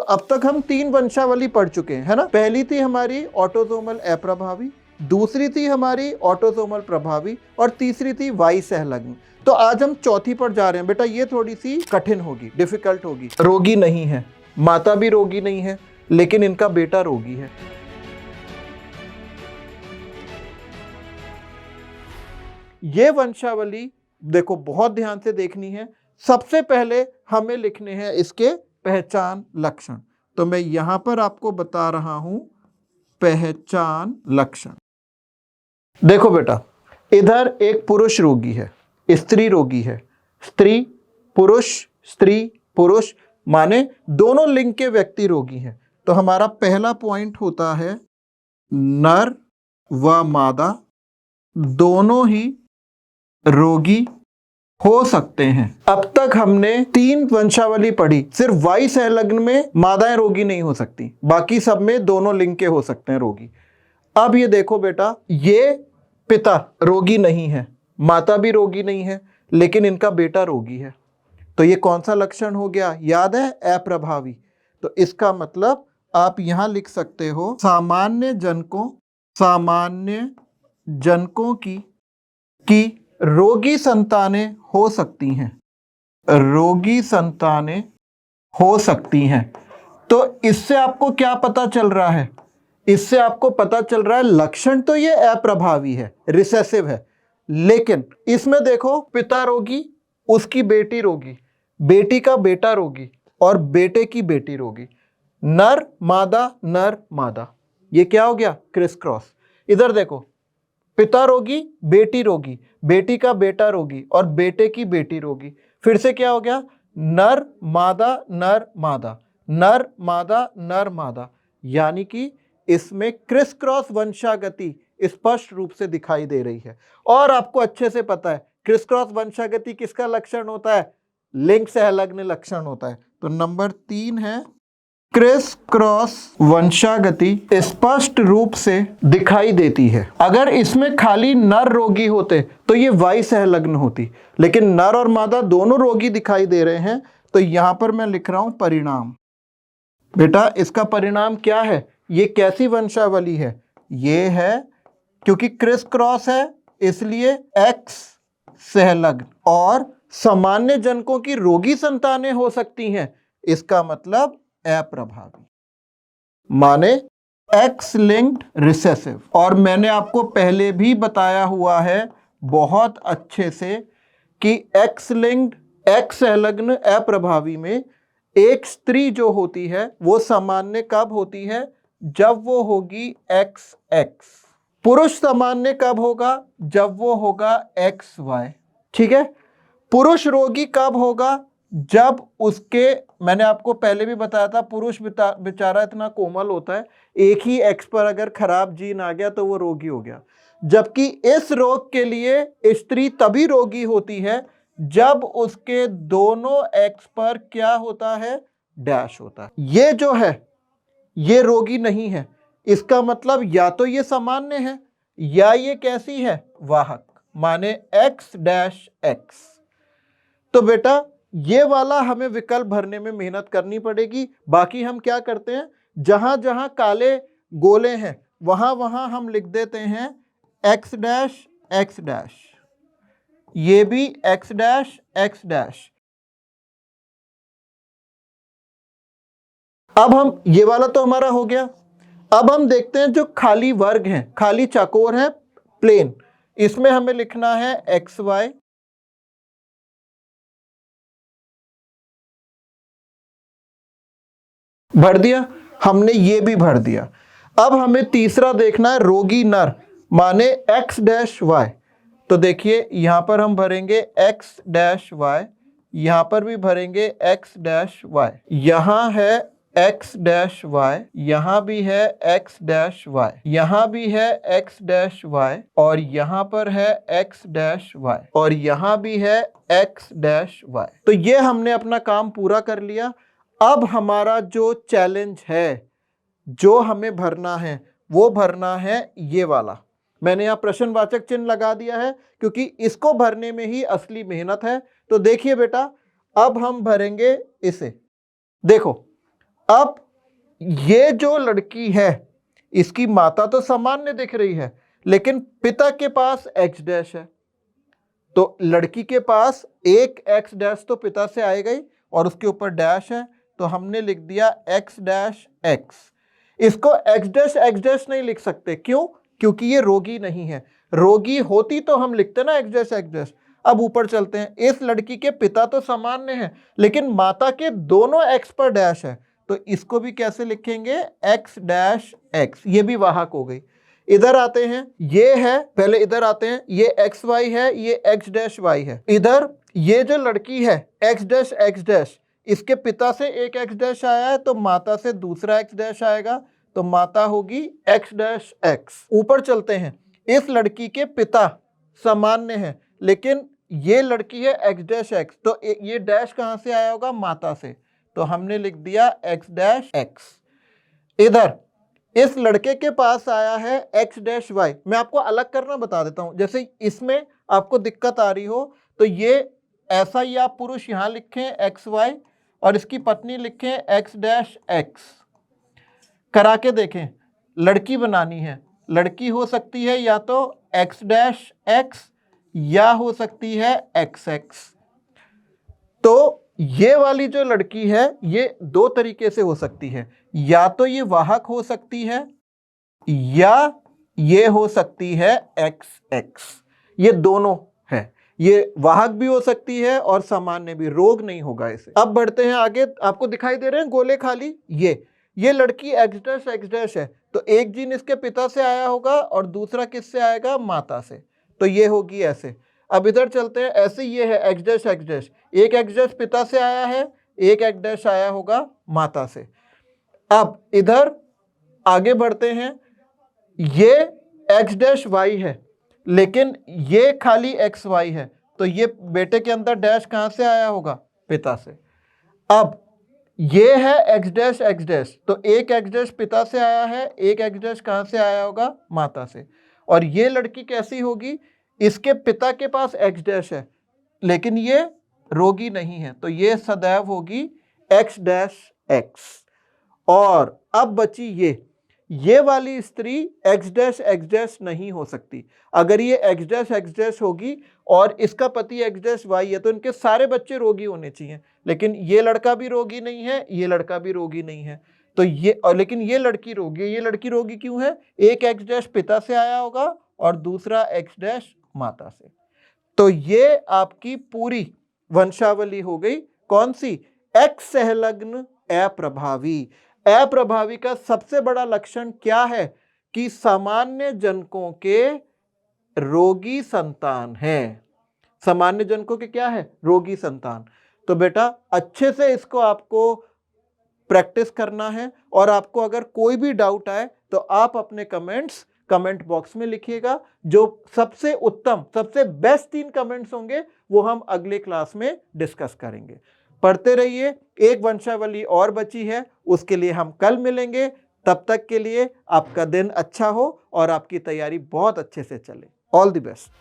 अब तक हम 3 वंशावली पढ़ चुके हैं, है ना। पहली थी हमारी ऑटोसोमल अप्रभावी, दूसरी थी हमारी ऑटोसोमल प्रभावी और तीसरी थी वाई सहलग्न। तो आज हम चौथी पर जा रहे हैं। बेटा ये थोड़ी सी कठिन होगी, डिफिकल्ट होगी। रोगी नहीं है, माता भी रोगी नहीं है, लेकिन इनका बेटा रोगी है। ये वंशावली देखो बहुत ध्यान से देखनी है। सबसे पहले हमें लिखने हैं इसके पहचान लक्षण। तो मैं यहां पर आपको बता रहा हूं पहचान लक्षण। देखो बेटा, इधर एक पुरुष रोगी है, स्त्री रोगी है, स्त्री पुरुष माने दोनों लिंग के व्यक्ति रोगी हैं। तो हमारा पहला पॉइंट होता है नर व मादा दोनों ही रोगी हो सकते हैं। अब तक हमने 3 वंशावली पढ़ी, सिर्फ वाई सहलग्न में मादाएं रोगी नहीं हो सकती, बाकी सब में दोनों लिंग के हो सकते हैं रोगी। अब ये देखो बेटा, ये पिता रोगी नहीं है, माता भी रोगी नहीं है, लेकिन इनका बेटा रोगी है। तो ये कौन सा लक्षण हो गया? याद है, अप्रभावी। तो इसका मतलब आप यहां लिख सकते हो सामान्य जनकों की रोगी संतानें हो सकती हैं, रोगी संतानें हो सकती हैं। तो इससे आपको क्या पता चल रहा है? इससे आपको पता चल रहा है लक्षण तो ये अप्रभावी है, रिसेसिव है, लेकिन इसमें देखो पिता रोगी, उसकी बेटी रोगी, बेटी का बेटा रोगी और बेटे की बेटी रोगी। नर मादा, ये क्या हो गया? Criss cross. इधर देखो, पिता रोगी, बेटी का बेटा रोगी और बेटे की बेटी रोगी। फिर से क्या हो गया? नर मादा, यानी कि इसमें क्रिस क्रॉस वंशागति स्पष्ट रूप से दिखाई दे रही है। और आपको अच्छे से पता है क्रिस क्रॉस वंशागति किसका लक्षण होता है? लिंग सहलग्न लक्षण होता है। तो नंबर 3 है क्रिस क्रॉस वंशागति स्पष्ट रूप से दिखाई देती है। अगर इसमें खाली नर रोगी होते तो ये वाई सहलग्न होती, लेकिन नर और मादा दोनों रोगी दिखाई दे रहे हैं। तो यहां पर मैं लिख रहा हूं परिणाम। बेटा इसका परिणाम क्या है? ये कैसी वंशावली है? ये है, क्योंकि क्रिस क्रॉस है इसलिए एक्स सहलग्न और सामान्य जनकों की रोगी संतानें हो सकती हैं। इसका मतलब अप्रभावी, माने एक्स लिंक्ड रिसेसिव। और मैंने आपको पहले भी बताया हुआ है बहुत अच्छे से कि एक्स लिंक्ड एक्स संलग्न अप्रभावी में एक स्त्री जो होती है वो सामान्य कब होती है? जब वो होगी एक्स एक्स। पुरुष सामान्य कब होगा? जब वो होगा एक्स वाई। ठीक है। पुरुष रोगी कब होगा? जब उसके, मैंने आपको पहले भी बताया था, पुरुष बेचारा इतना कोमल होता है, एक ही एक्स पर अगर खराब जीन आ गया तो वो रोगी हो गया। जबकि इस रोग के लिए स्त्री तभी रोगी होती है जब उसके दोनों एक्स पर क्या होता है? डैश होता है। ये जो है ये रोगी नहीं है। इसका मतलब या तो ये सामान्य है या ये कैसी है? वाहक, माने एक्स डैश एक्स। तो बेटा ये वाला हमें विकल्प भरने में मेहनत करनी पड़ेगी। बाकी हम क्या करते हैं, जहां जहां काले गोले हैं वहां वहां हम लिख देते हैं एक्स डैश एक्स डैश, ये भी एक्स डैश एक्स डैश। अब हम, ये वाला तो हमारा हो गया। अब हम देखते हैं जो खाली वर्ग हैं, खाली चौकोर है, प्लेन, इसमें हमें लिखना है एक्स वाई, भर दिया हमने, ये भी भर दिया। अब हमें तीसरा देखना है रोगी नर, माने एक्स डैश वाई। तो देखिए यहां पर हम भरेंगे एक्स डैश वाई, यहां पर भी भरेंगे एक्स डैश वाई, यहां है एक्स डैश वाई, यहां भी है एक्स डैश वाई, यहां भी है एक्स डैश वाई, और यहां पर है एक्स डैश वाई, और यहां भी है एक्स डैश वाई। तो ये हमने अपना काम पूरा कर लिया। अब हमारा जो चैलेंज है, जो हमें भरना है, वो भरना है ये वाला। मैंने यहां प्रश्नवाचक चिन्ह लगा दिया है क्योंकि इसको भरने में ही असली मेहनत है। तो देखिए बेटा, अब हम भरेंगे इसे। देखो अब ये जो लड़की है इसकी माता तो सामान्य दिख रही है, लेकिन पिता के पास एक्स डैश है, तो लड़की के पास एक एक्स डैश तो पिता से आएगा ही और उसके ऊपर डैश है, तो हमने लिख दिया एक्स डैश एक्स। इसको एक्स डैश नहीं लिख सकते, क्यों? क्योंकि ये रोगी नहीं है। रोगी होती तो हम लिखते ना एक्स डैश एक्स डैश। अब ऊपर चलते हैं, इस लड़की के पिता तो सामान्य है, लेकिन माता के दोनों एक्स पर डैश है, तो इसको भी कैसे लिखेंगे? X dash x. ये भी वाहक हो गई। इधर आते हैं, ये है, पहले इधर आते हैं, ये एक्स वाई है, ये एक्स डैश वाई है। इधर ये जो लड़की है एक्स डैश, इसके पिता से एक एक्स डैश आया है, तो माता से दूसरा एक्स डैश आएगा, तो माता होगी एक्स डैश एक्स। ऊपर चलते हैं, इस लड़की के पिता सामान्य है, लेकिन ये लड़की है एक्स डैश एक्स, तो ये डैश कहां से आया होगा? माता से, तो हमने लिख दिया एक्स डैश एक्स। इधर इस लड़के के पास आया है एक्स डैश वाई। मैं आपको अलग करना बता देता हूं, जैसे इसमें आपको दिक्कत आ रही हो तो ये ऐसा ही आप पुरुष यहां लिखें एक्स वाई और इसकी पत्नी लिखें एक्स डैश एक्स। करा के देखें, लड़की बनानी है, लड़की हो सकती है या तो एक्स डैश एक्स या हो सकती है एक्स एक्स। तो ये वाली जो लड़की है ये दो तरीके से हो सकती है, या तो ये वाहक हो सकती है या ये हो सकती है एक्स एक्स। ये दोनों है, ये वाहक भी हो सकती है और सामान्य भी, रोग नहीं होगा इसे। अब बढ़ते हैं आगे, आपको दिखाई दे रहे हैं गोले खाली। ये लड़की एक्स डैश है, तो एक जीन इसके पिता से आया होगा और दूसरा किससे आएगा? माता से, तो ये होगी ऐसे। अब इधर चलते हैं, ऐसे ये है एक्स डैश, एक एक्स डैश पिता से आया है, एक एक्स डैश आया होगा माता से। अब इधर आगे बढ़ते हैं, ये एक्स डैश वाई है, लेकिन ये खाली एक्स वाई है, तो ये बेटे के अंदर डैश कहां से आया होगा? पिता से। अब ये है एक्स डैश, तो एक एक्स डैश पिता से आया है, एक एक्स डैश कहां से आया होगा? माता से। और ये लड़की कैसी होगी? इसके पिता के पास एक्स डैश है, लेकिन ये रोगी नहीं है, तो ये सदैव होगी एक्स डैश एक्स। और अब बची ये वाली स्त्री एक्स डैश नहीं हो सकती। अगर ये एक्स डैश होगी और इसका पति एक्स डैश वाई है, तो इनके सारे बच्चे रोगी होने चाहिए, लेकिन ये लड़का भी रोगी नहीं है, ये लड़का भी रोगी नहीं है, तो लेकिन ये लड़की रोगी है। ये लड़की रोगी क्यों है? एक एक्स डैश पिता से आया होगा और दूसरा एक्स डैश माता से। तो ये आपकी पूरी वंशावली हो गई। कौन सी? एक्स संलग्न अप्रभावी। अप्रभावी का सबसे बड़ा लक्षण क्या है? कि सामान्य जनकों के रोगी संतान है। सामान्य जनकों के क्या है? रोगी संतान। तो बेटा अच्छे से इसको आपको प्रैक्टिस करना है, और आपको अगर कोई भी डाउट आए तो आप अपने कमेंट बॉक्स में लिखिएगा। जो सबसे उत्तम, सबसे बेस्ट 3 कमेंट्स होंगे वो हम अगले क्लास में डिस्कस करेंगे। पढ़ते रहिए, एक वंशावली और बची है, उसके लिए हम कल मिलेंगे। तब तक के लिए आपका दिन अच्छा हो और आपकी तैयारी बहुत अच्छे से चले। All the best.